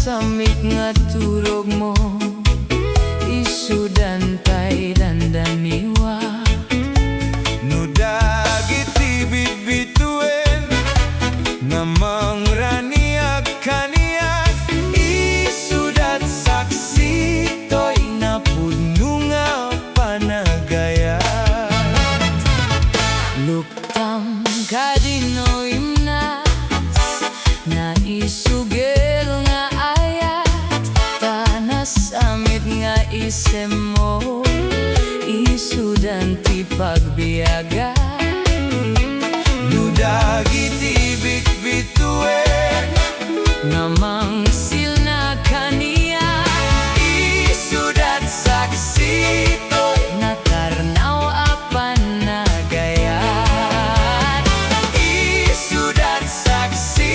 samik nga turog mo, isudan tay dandaniwa. No dagiti bibituen namang raniag kaniag, isudat saksi toy napuno nga panagayat. Luktam kadino imnas na isugel nga ayat, tanas amit nga isem mo, isudan ti pagbiyaga. No dagiti bitbituen Namang sil na kaniya, isudat saksi toy natarnaw apan nagayat. isudat saksi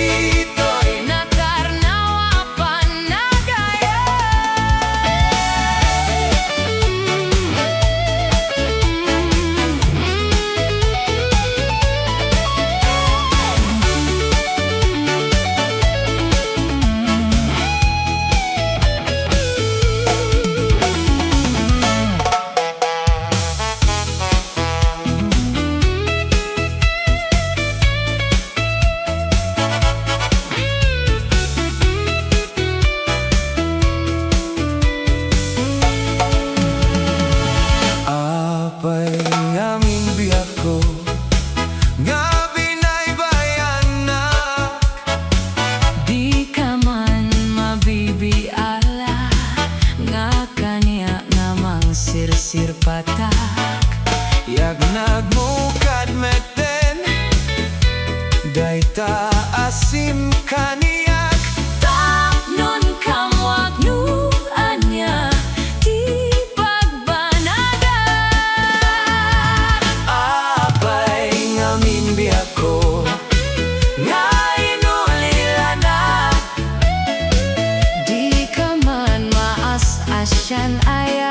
toy Natarnaw apan nagayat. apay ngamin biyak ko nga binaybayanak. Di ka man mabibiala nga kaniya namang sirsir patak. Yag nagmukad meten dayta asim kaniyak. Tapnon kamwag nu anya di pagbanagan. Apay ngamin biyak ko nga inulilana. Di ka man maas-asyan ay